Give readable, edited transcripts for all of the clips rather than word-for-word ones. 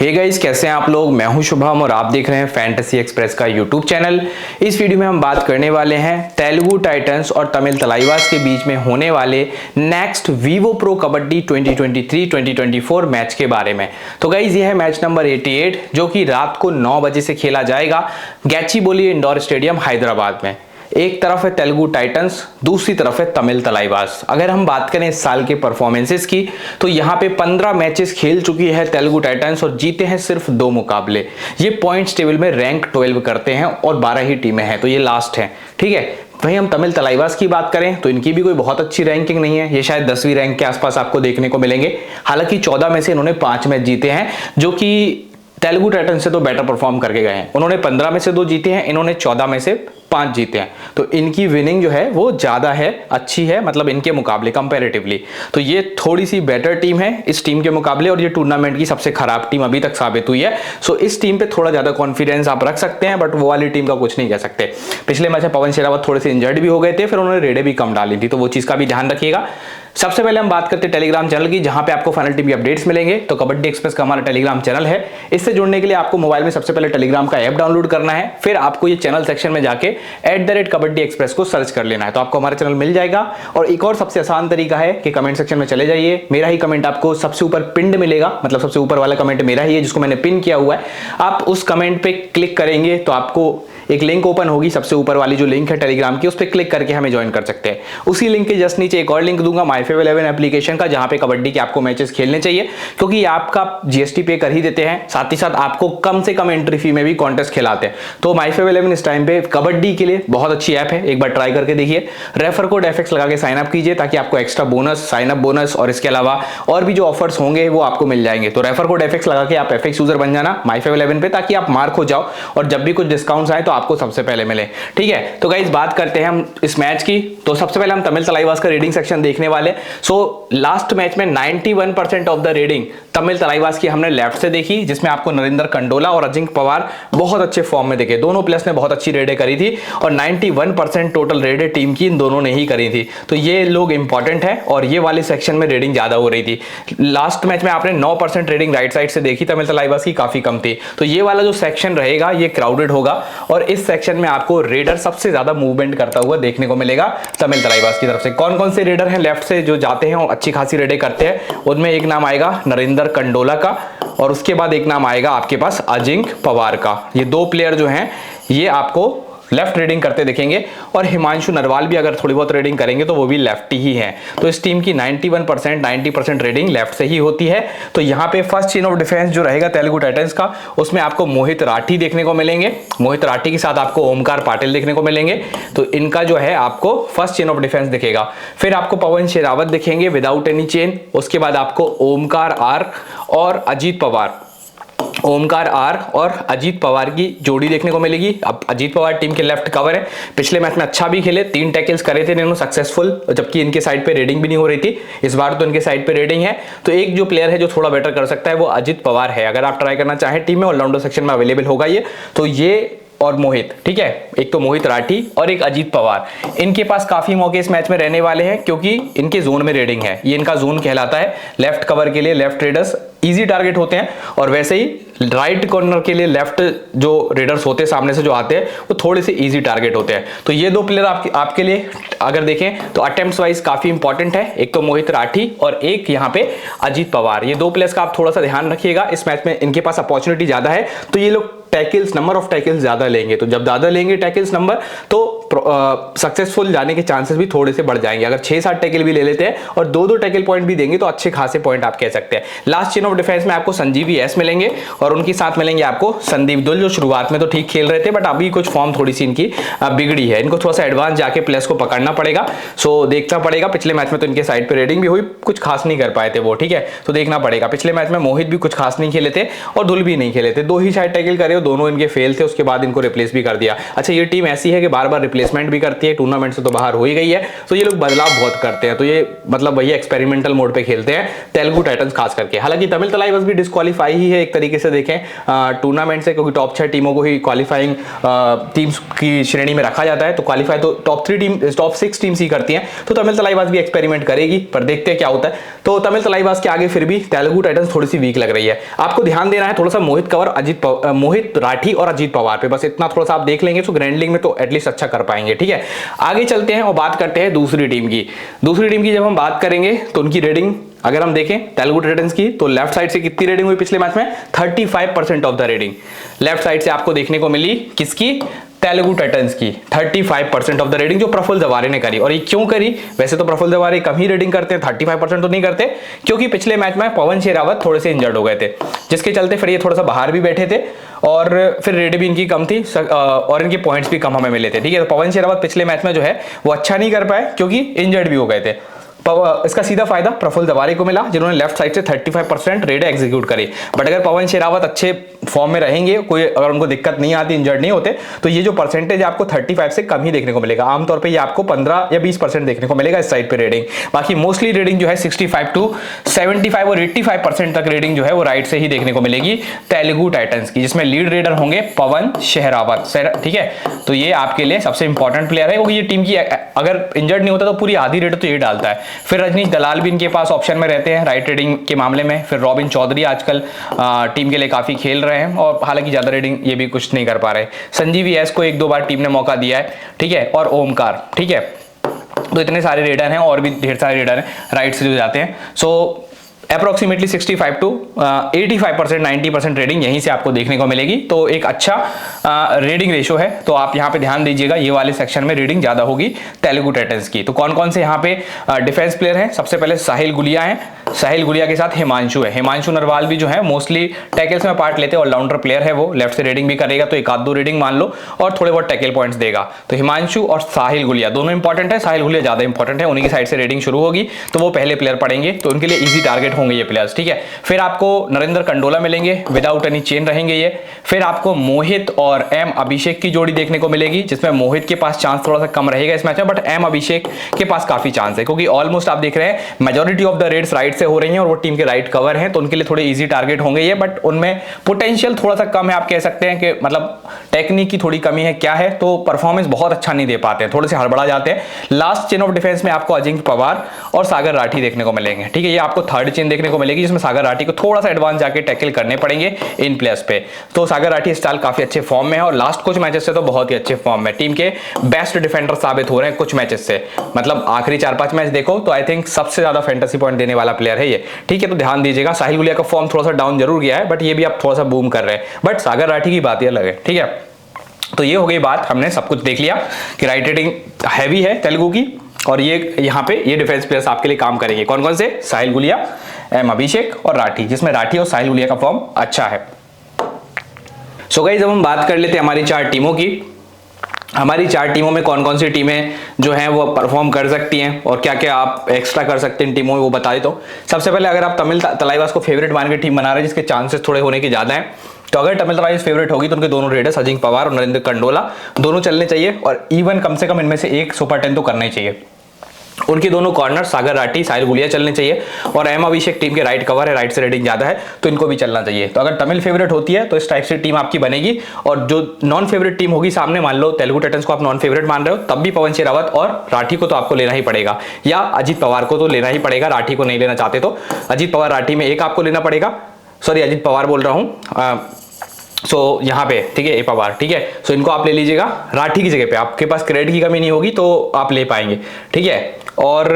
Hey guys, कैसे हैं आप लोग। मैं हूं शुभम और आप देख रहे हैं फैंटेसी एक्सप्रेस का यूट्यूब चैनल। इस वीडियो में हम बात करने वाले हैं तेलुगु टाइटंस और तमिल तलाइवास के बीच में होने वाले next Vivo pro kabaddi 2023-2024 match के बारे में। तो गाइस, ये है मैच नंबर 88 जो कि रात को 9 बजे से खेला जाएगा गैचिबोली इंडोर स्टेडियम हैदराबाद में। एक तरफ है तेलुगु टाइटंस, दूसरी तरफ है तमिल तलाइवास। अगर हम बात करें इस साल के परफॉर्मेंसेस की तो यहाँ पे 15 मैचेस खेल चुकी है तेलुगु टाइटंस और जीते हैं सिर्फ 2 मुकाबले। ये पॉइंट्स टेबल में रैंक 12 करते हैं और 12 ही टीमें हैं, तो ये लास्ट है, ठीक है। वहीं हम तमिल तलाइवास की बात करें तो इनकी भी कोई बहुत अच्छी रैंकिंग नहीं है, ये शायद 10वीं रैंक के आसपास आपको देखने को मिलेंगे। हालांकि 14 में से इन्होंने 5 मैच जीते हैं जो कि तेलुगु टाइटंस से तो बेटर परफॉर्म करके गए हैं। उन्होंने 15 में से 2 जीते हैं, इन्होंने 14 में से 5 जीते हैं। तो इनकी विनिंग जो है वो ज्यादा है, अच्छी है, मतलब इनके मुकाबले कंपैरेटिवली। तो ये थोड़ी सी बेटर टीम है इस टीम के मुकाबले और ये टूर्नामेंट की सबसे खराब टीम अभी तक साबित हुई है। सो इस टीम पे थोड़ा ज्यादा कॉन्फिडेंस आप रख सकते हैं, बट वो वाली टीम का कुछ नहीं कह सकते। पिछले मैच में पवन शेरावत थोड़े से इंजर्ड भी हो गए थे, फिर उन्होंने रेडे भी कम डाली थी, तो वो चीज का भी ध्यान रखिएगा। सबसे पहले हम बात करते हैं टेलीग्राम चैनल की, जहां पे आपको फाइनल टीम की अपडेट्स मिलेंगे। तो कबड्डी एक्सप्रेस का हमारा टेलीग्राम चैनल है। इससे जुड़ने के लिए आपको मोबाइल में सबसे पहले टेलीग्राम का ऐप डाउनलोड करना है, फिर आपको ये चैनल सेक्शन में जाके @कबड्डी एक्सप्रेस को सर्च कर लेना है, तो आपको हमारा चैनल मिल जाएगा। और एक और सबसे आसान तरीका है कि कमेंट सेक्शन में चले जाइए, मेरा ही कमेंट आपको सबसे ऊपर पिन्ड मिलेगा, मतलब सबसे ऊपर वाला कमेंट मेरा ही है जिसको मैंने पिन किया हुआ है। आप उस कमेंट पे क्लिक करेंगे तो आपको एक लिंक ओपन होगी, सबसे ऊपर वाली जो लिंक है टेलीग्राम की, उस पर क्लिक करके हमें ज्वाइन कर सकते हैं। उसी लिंक के जस्ट नीचे एक और लिंक दूंगा MyFav11 एप्लीकेशन का, जहां पे कबड्डी के आपको मैचेस खेलने चाहिए, क्योंकि आपका GST पे कर ही देते हैं, साथ ही साथ आपको कम से कम एंट्री फी में भी कॉन्टेस्ट खिलाते हैं। तो MyFav11 इस टाइम पे कबड्डी के लिए बहुत अच्छी ऐप है, एक बार ट्राई करके देखिए। रेफर कोड FX लगा के साइन अप कीजिए ताकि आपको extra bonus, sign up bonus और इसके अलावा और भी जो ऑफर्स होंगे वो आपको मिल जाएंगे। तो रेफर कोड FX लगा के आप FX यूजर बन जाना MyFav11 पे, ताकि आप मार्क हो जाओ और जब भी कुछ डिस्काउंट्स आए तो आपको सबसे पहले मिले, ठीक है। तो गाइस, बात करते हैं हम इस मैच की। तो सबसे पहले हम तमिल तलाइवास का रेडिंग सेक्शन देखने वाले। सो लास्ट मैच में 91% ऑफ द रेडिंग तमिल तलाइवास की हमने लेफ्ट से देखी, जिसमें आपको नरेंद्र कंडोला और अजिंक्य पवार बहुत अच्छे फॉर्म में दिखे। दोनों प्लेयर्स ने बहुत अच्छी रेडें करी थी और 91% टोटल रेडें टीम की इन दोनों ने ही करी थी। तो ये लोग इंपॉर्टेंट है और ये वाले सेक्शन में रेडिंग ज्यादा हो रही थी। लास्ट मैच में आपने 9% रेडिंग राइट साइड से देखी तमिल तलाइवास की, काफी कम थी। तो ये वाला जो सेक्शन रहेगा ये क्राउडेड होगा और इस सेक्शन में आपको रेडर सबसे ज्यादा मूवमेंट करता हुआ देखने को मिलेगा तमिल तलाइवास की तरफ से। कौन कौन से रेडर हैं लेफ्ट से जो जाते हैं और अच्छी खासी रेडें करते हैं, उनमें एक नाम आएगा नरेंद्र कंडोला का और उसके बाद एक नाम आएगा आपके पास अजिंक्य पवार का। ये 2 प्लेयर जो हैं ये आपको लेफ्ट रेडिंग करते दिखेंगे और हिमांशु नरवाल भी अगर थोड़ी बहुत रेडिंग करेंगे तो वो भी लेफ्ट ही हैं। तो इस टीम की 91% 90% रेडिंग लेफ्ट से ही होती है। तो यहाँ पे फर्स्ट चेन ऑफ डिफेंस जो रहेगा तेलुगु टाइटंस का, उसमें आपको मोहित राठी देखने को मिलेंगे। मोहित राठी के साथ आपको ओमकार पाटिल देखने को मिलेंगे। तो इनका जो है आपको फर्स्ट चेन ऑफ डिफेंस दिखेगा। फिर आपको पवन शेरावत दिखेंगे विदाउट एनी चेन। उसके बाद आपको ओमकार आर और अजीत पवार, ओमकार आर और अजीत पवार की जोड़ी देखने को मिलेगी। अब अजीत पवार टीम के लेफ्ट कवर है, पिछले मैच में अच्छा भी खेले, 3 टैकल्स करे थे इन्होंने सक्सेसफुल, जबकि इनके साइड पे रेडिंग भी नहीं हो रही थी। इस बार तो इनके साइड पे रेडिंग है। तो एक जो प्लेयर है जो थोड़ा बेटर कर सकता है वो अजीत पवार है। अगर आप ट्राई करना चाहें टीम में, ऑलराउंडर सेक्शन में अवेलेबल होगा ये। तो ये और मोहित, ठीक है, एक तो मोहित राठी और एक अजीत पवार, इनके पास काफी मौके इस मैच में रहने वाले हैं क्योंकि इनके जोन में रेडिंग है। ये इनका जोन कहलाता है। लेफ्ट कवर के लिए लेफ्ट रेडर्स इजी टारगेट होते हैं और वैसे ही राइट कॉर्नर के लिए लेफ्ट जो रेडर्स होते हैं सामने से जो आते हैं वो थोड़े से इजी टारगेट होते हैं। तो ये 2 प्लेयर आपके लिए अगर देखें तो अटेम्प्ट्स वाइज काफी इंपॉर्टेंट है। एक तो मोहित राठी और एक यहाँ पे अजीत पवार। ये 2 प्लेयर्स का आप थोड़ा सा ध्यान रखिएगा। इस मैच में इनके पास अपॉर्चुनिटी ज्यादा है तो ये लोग टैकल्स, नंबर ऑफ टैकल्स ज्यादा लेंगे। तो जब ज्यादा लेंगे टैकल्स नंबर तो सक्सेसफुल जाने के चांसेस भी थोड़े से बढ़ जाएंगे। अगर 6-7 टैकल भी ले लेते हैं और 2-2 टैकल पॉइंट भी देंगे तो अच्छे खासे पॉइंट आप कह सकते हैं। लास्ट चेन ऑफ डिफेंस में आपको संजीवी एस मिलेंगे और उनके साथ मिलेंगे आपको संदीप दुल, जो शुरुआत में तो ठीक खेल रहे थे बट अभी कुछ फॉर्म थोड़ी सी इनकी बिगड़ी है। इनको थोड़ा सा एडवांस जाके प्लेयर्स को पकड़ना पड़ेगा। सो देखना पड़ेगा। पिछले मैच में तो इनके साइड पे रेडिंग भी हुई, कुछ खास नहीं कर पाए थे वो, ठीक है। तो देखना पड़ेगा। पिछले मैच में मोहित भी कुछ खास नहीं खेले थे और दुल भी नहीं खेले थे, 2 ही शायद टैकल करे थे, दोनों इनके फेल थे, उसके बाद इनको रिप्लेस भी कर दिया। अच्छा, ये टीम ऐसी है कि बार बार रिप्लेसमेंट भी करती है, टूर्नामेंट से तो बाहर हो ही गई है, तो ये लोग बदलाव बहुत करते हैं, तो ये मतलब वही एक्सपेरिमेंटल मोड पे खेलते हैं तेलुगु टाइटंस खास करके। हालांकि तमिल तलाइवास भी डिस्क्वालीफाई ही है एक तरीके से देखें टूर्नामेंट से, क्योंकि टॉप 6 टीमों को ही क्वालिफाइंग टीम्स की श्रेणी में रखा जाता है, तो क्वालिफाई तो टॉप 6 टीम्स ही करती हैं। तो तमिल तलाइवास भी एक्सपेरिमेंट करेगी, पर देखते हैं क्या होता है। तो तमिल तलाइवास के आगे फिर भी तेलुगु टाइटंस थोड़ी सी वीक लग रही है। आपको ध्यान देना है थोड़ा सा मोहित राठी और अजीत पवार पे, बस इतना थोड़ा सा आप देख लेंगे तो ग्रैंड लीग में तो एटलीस्ट अच्छा कर पाएंगे। ठीक है, आगे चलते हैं और बात करते हैं दूसरी टीम की। जब हम बात करेंगे तो उनकी रेटिंग अगर हम देखें तेलुगु टाइटंस की, तो लेफ्ट साइड से कितनी रेटिंग हुई पिछले मैच में? 35% of the rating left side से आपको देखने को मिली। किसकी? तेलुगु टाइटंस की 35% ऑफ द रेटिंग जो प्रफुल्ल जवारे ने करी। और ये क्यों करी? वैसे तो प्रफुल्ल जवारे कम ही रेटिंग करते हैं, 35% तो नहीं करते, क्योंकि पिछले मैच में पवन शेरावत थोड़े से इंजर्ड हो गए थे, जिसके चलते फिर ये थोड़ा सा बाहर भी बैठे थे, और फिर रेट भी इनकी कम थी और इनके पॉइंट्स भी कम हमें मिले थे। ठीक है, तो पवन शेरावत पिछले मैच में जो है वो अच्छा नहीं कर पाए, क्योंकि इंजर्ड भी हो गए थे। इसका सीधा फायदा प्रफुल्ल जवारे को मिला, जिन्होंने लेफ्ट साइड से 35% रेड एग्जीक्यूट करी। बट अगर पवन शेरावत अच्छे फॉर्म में रहेंगे, कोई अगर उनको दिक्कत नहीं आती, इंजर्ड नहीं होते, तो ये जो परसेंटेज आपको 35 से कम ही देखने को मिलेगा। आमतौर पे ये आपको 15 या 20% देखने को मिलेगा इस साइड पे रेटिंग। बाकी मोस्टली रेटिंग जो है 65 to 75 और 85% तक रेटिंग जो है वो राइट से ही देखने को मिलेगी तेलुगु टाइटंस की, जिसमें लीड रेडर होंगे पवन शेरावत। ठीक है, तो ये आपके लिए सबसे इंपॉर्टेंट प्लेयर है, क्योंकि ये टीम की अगर इंजर्ड नहीं होता तो पूरी आधी रेट तो ये डालता है। फिर रजनीश दलाल भी इनके पास ऑप्शन में रहते हैं राइट रेडिंग के मामले में। फिर रॉबिन चौधरी आजकल टीम के लिए काफी खेल रहे हैं, और हालांकि ज्यादा रेडिंग ये भी कुछ नहीं कर पा रहे। संजीव एस को 1-2 बार टीम ने मौका दिया है। ठीक है, और ओमकार। ठीक है, तो इतने सारे रेडर हैं, और भी ढेर सारे रेडर हैं राइट से जो जाते हैं। सो अप्रोक्सीमेटली 65 to 85%, 90% रेडिंग यहीं से आपको देखने को मिलेगी। तो एक अच्छा रेडिंग रेशो है, तो आप यहाँ पे ध्यान दीजिएगा, ये वाले सेक्शन में रेडिंग ज्यादा होगी तेलुगु टाइटंस की। तो कौन कौन से यहाँ पे डिफेंस प्लेयर हैं? सबसे पहले साहिल गुलिया है, साहिल गुलिया के साथ हिमांशु है। हिमांशु नरवाल भी जो है मोस्टली टैकल्स में पार्ट लेते हैं, ऑलराउंडर प्लेयर है वो, लेफ्ट से रेडिंग भी करेगा, तो 1-2 रेडिंग मान लो, और थोड़े बहुत टैकल पॉइंट्स देगा। तो हिमांशु और साहिल गुलिया दोनों इंपॉर्टेंट है, साहिल गुलिया ज्यादा इंपॉर्टेंट है, उन्हीं की साइड से रेडिंग शुरू होगी, तो वो पहले प्लेयर पड़ेंगे, तो उनके लिए ईजी टारगेट होंगे ये प्लेयर्स। ठीक है, फिर आपको नरेंद्र कंडोला मिलेंगे, विदाउट एनी चेन रहेंगे ये। फिर आपको मोहित और एम अभिषेक की जोड़ी देखने को मिलेगी, जिसमें मोहित के पास चांस थोड़ा सा कम रहेगा इस मैच में, बट एम अभिषेक के पास काफी चांस है, क्योंकि ऑलमोस्ट आप देख रहे हैं majority of the Reds right से हो रही हैं, और वो टीम के राइट कवर हैं, तो उनके लिए थोड़े इजी टारगेट होंगे ये। बट उनमें पोटेंशियल थोड़ा सा कम है, आप कह सकते हैं कि मतलब टेक्निक की थोड़ी कमी है। क्या है? तो परफॉर्मेंस बहुत अच्छा नहीं दे पाते हैं, थोड़े से हड़बड़ा जाते हैं। लास्ट चेन ऑफ डिफेंस में आपको अजिंक्य पवार और सागर राठी देखने को मिलेंगे। ठीक है, ये आपको थर्ड चेन देखने को मिलेगी, जिसमें सागर राठी को थोड़ा सा एडवांस जाके टैकल करने पड़ेंगे इन प्लेयर्स पे। तो सागर राठी स्टाइल काफी अच्छे फॉर्म में है, और लास्ट कुछ मैचेस से तो बहुत ही अच्छे फॉर्म में, टीम के बेस्ट डिफेंडर साबित हो रहे हैं कुछ मैचेस से। मतलब आखिरी 4-5 मैच देखो तो आई थिंक सबसे ज्यादा फैंटेसी पॉइंट देने वाला प्लेयर है ये। ठीक है, तो ध्यान दीजिएगा, साहिल गुलिया का फॉर्म थोड़ा सा डाउन जरूर गया है, बट ये भी आप थोड़ा सा बूम कर रहे हैं, बट सागर राठी की बात ही अलग है। ठीक है, तो ये हो गई बात, हमने सब कुछ देख लिया कि राइट रेटिंग हैवी है तेलुगु की, और ये यहाँ पे ये डिफेंस प्लेयर्स आपके लिए काम करेंगे। कौन कौन से? साहिल गुलिया, एम अभिषेक और राठी, जिसमें राठी और साहिल गुलिया का फॉर्म अच्छा है। सो गाइस, जब हम बात कर लेते हैं हमारी 4 टीमों की, हमारी 4 टीमों में कौन कौन सी टीमें जो हैं वो परफॉर्म कर सकती हैं, और क्या क्या आप एक्स्ट्रा कर सकते हैं इन टीमों में, वो बता देता हूँ। सबसे पहले अगर आप तमिल तलाइवास को फेवरेट मान के टीम बना रहे हैं, जिसके चांसेस थोड़े होने के ज्यादा हैं, तो अगर तमिल तलाइवास फेवरेट होगी तो उनके दोनों रेडर्स अजिंक्य पवार और नरेंद्र कंडोला दोनों चलने चाहिए, और इवन कम से कम इनमें से एक सुपर 10 तो करना ही चाहिए। उनके दोनों कॉर्नर सागर राठी, साहिल गुलिया चलने चाहिए, और एम अभिषेक टीम के राइट कवर है, राइट से रेटिंग ज्यादा है, तो इनको भी चलना चाहिए। तो अगर तमिल फेवरेट होती है तो इस टाइप से टीम आपकी बनेगी, और जो नॉन फेवरेट टीम होगी सामने, मान लो तेलुगु टाइटंस को आप नॉन फेवरेट मान रहे हो, तब भी पवन शेरावत और राठी को तो आपको लेना ही पड़ेगा, या अजीत पवार को तो लेना ही पड़ेगा। राठी को नहीं लेना चाहते तो अजीत पवार राठी में एक आपको लेना पड़ेगा, सॉरी अजीत पवार बोल रहा हूं, सो यहाँ पे ठीक है, ए पवार। ठीक है, सो इनको आप ले लीजिएगा राठी की जगह पे, आपके पास क्रेडिट की कमी नहीं होगी तो आप ले पाएंगे। ठीक है, और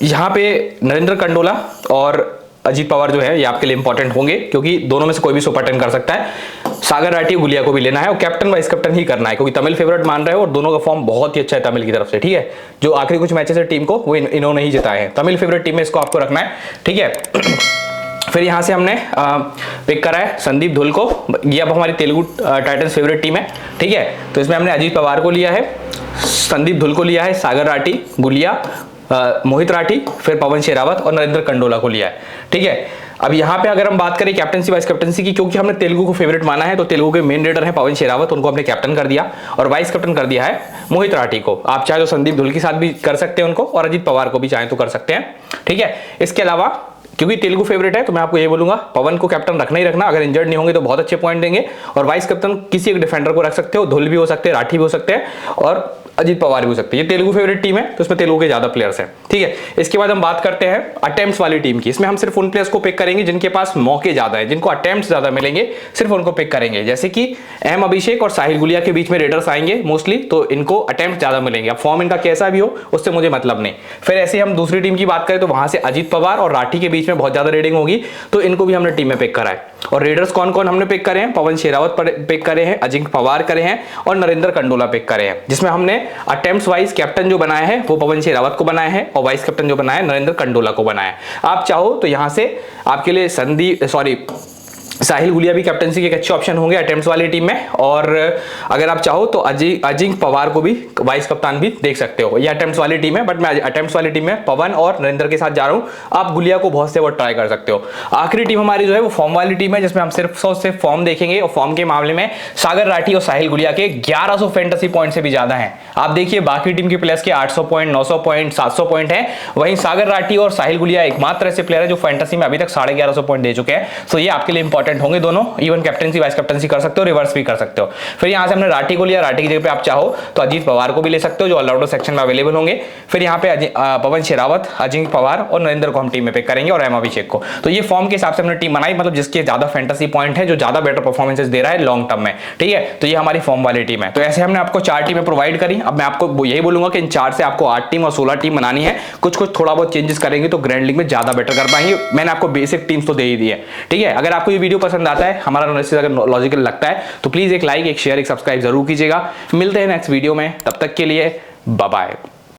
यहाँ पे नरेंद्र कंडोला और अजीत पवार जो है ये आपके लिए इंपॉर्टेंट होंगे, क्योंकि दोनों में से कोई भी सुपर 10 कर सकता है। सागर राठी गुलिया को भी लेना है, और कैप्टन वाइस कैप्टन ही करना है, क्योंकि तमिल फेवरेट मान रहे हो, और दोनों का फॉर्म बहुत ही अच्छा है तमिल की तरफ से। ठीक है, जो आखिरी कुछ मैचेस है टीम को वो इन्होंने ही जिताए हैं, तमिल फेवरेट टीम में इसको आपको रखना है। ठीक है, फिर यहां से हमने पिक करा है संदीप धुल को, ये अब हमारी तेलुगु टाइटंस फेवरेट टीम है। ठीक है, तो इसमें हमने अजीत पवार को लिया है, संदीप धुल को लिया है, सागर राठी, गुलिया, मोहित राठी, फिर पवन शेरावत और नरेंद्र कंडोला को लिया है। ठीक है, अब यहाँ पे अगर हम बात करें कैप्टनसी वाइस कैप्टनसी की, क्योंकि हमने तेलुगु को फेवरेट माना है, तो तेलुगु के मेन रेडर है पवन शेरावत, उनको हमने कैप्टन कर दिया और वाइस कैप्टन कर दिया है मोहित राठी को। आप चाहे तो संदीप धुल के साथ भी कर सकते हैं उनको, और अजीत पवार को भी चाहे तो कर सकते हैं, ठीक है। इसके अलावा क्योंकि तेलुगु फेवरेट है तो मैं आपको ये बोलूंगा पवन को कैप्टन रखना ही रखना, अगर इंजर्ड नहीं होंगे तो बहुत अच्छे पॉइंट देंगे। और वाइस कैप्टन किसी एक डिफेंडर को रख सकते हो, धुल भी हो सकते हैं, राठी भी हो सकते हैं और अजीत पवार भी हो सकते हैं। ये तेलुगु फेवरेट टीम है तो इसमें तेलुगु के ज्यादा प्लेयर्स हैं, ठीक है। इसके बाद हम बात करते हैं अटेम्प्ट्स वाली टीम की। इसमें हम सिर्फ उन प्लेयर्स को पिक करेंगे जिनके पास मौके ज्यादा है, जिनको अटेम्प्ट्स ज्यादा मिलेंगे, सिर्फ उनको पिक करेंगे। जैसे कि एम अभिषेक और साहिल गुलिया के बीच में रेडर्स आएंगे मोस्टली, तो इनको अटेम्प्ट ज्यादा मिलेंगे। अब फॉर्म इनका कैसा भी हो उससे मुझे मतलब नहीं। फिर ऐसे हम दूसरी टीम की बात करें तो वहां से अजीत पवार और राठी के बीच में बहुत ज्यादा रेडिंग होगी, तो इनको भी हमने टीम में पिक करा है। और रेडर्स कौन कौन हमने पिक करे हैं, पवन शेरावत पिक करे हैं, अजिंक्य पवार करे हैं और नरेंद्र कंडोला पिक करे हैं, जिसमें हमने अटेम्प्ट्स वाइज कैप्टन जो बनाया है वो पवन शेरावत को बनाया है और वाइस कैप्टन जो बनाया है नरेंद्र कंडोला को बनाया है। आप चाहो तो यहां से आपके लिए साहिल गुलिया भी कैप्टनसी के एक अच्छे ऑप्शन होंगे अटेम्प्ट्स वाली टीम में, और अगर आप चाहो तो अजिंक्य पवार को भी वाइस कप्तान भी देख सकते हो। ये अटेम्प्ट्स वाली टीम है, बट मैं अटेम्प्ट्स वाली टीम में पवन और नरेंद्र के साथ जा रहा हूं। आप गुलिया को बहुत से वो ट्राई कर सकते हो। आखिरी टीम हमारी जो है वो फॉर्म वाली टीम है, जिसमें हम सिर्फ फॉर्म देखेंगे, और फॉर्म के मामले में सागर राठी और साहिल गुलिया के 1100 फैंटेसी पॉइंट से भी ज्यादा हैं। आप देखिए बाकी टीम के प्लेयर्स के 800 पॉइंट, 900 पॉइंट, 700 पॉइंट है, वहीं सागर राठी और साहिल गुलिया एकमात्र ऐसे प्लेयर है जो फैंटेसी में अभी तक 1150 पॉइंट दे चुके हैं। तो ये आपके लिए इंपॉर्टेंट होंगे दोनों, इवन कैप्टनसी वाइस कैप्टनसी कर सकते हो, रिवर्स भी कर सकते हो। फिर यहां से हमने राठी को लिया, राठी की जगह पे आप चाहो तो अजीत पवार को भी ले सकते हो जो ऑलराउंडर सेक्शन में अवेलेबल होंगे। फिर यहां पे पवन शेरावत, अजिंक्य पवार और नरेंद्र को हम टीम में पिक करेंगे और एम अभिषेक को। तो ये फॉर्म के हिसाब से हमने टीम बनाई, मतलब जिसके ज्यादा फैंटेसी पॉइंट है, जो ज्यादा बेटर परफॉर्मेंसेस दे रहा है लॉन्ग टर्म में, ठीक है। तो ये हमारी फॉर्म वाली टीम है। तो ऐसे हमने आपको 4 टीमें प्रोवाइड करी। अब मैं आपको यही बोलूंगा कि इन 4 से आपको 8 टीम और 16 टीम बनानी है। कुछ थोड़ा बहुत चेंजेस करेंगे तो ग्रैंड लीग में ज्यादा बेटर कर पाएंगे। मैंने आपको बेसिक टीम्स तो दे ही दी है, ठीक है। अगर आपको ये वीडियो पसंद आता है, हमारा एनालिसिस अगर लॉजिकल लगता है, तो प्लीज एक लाइक, एक शेयर, एक सब्सक्राइब जरूर कीजिएगा। मिलते हैं नेक्स्ट वीडियो में, तब तक के लिए बाय बाय।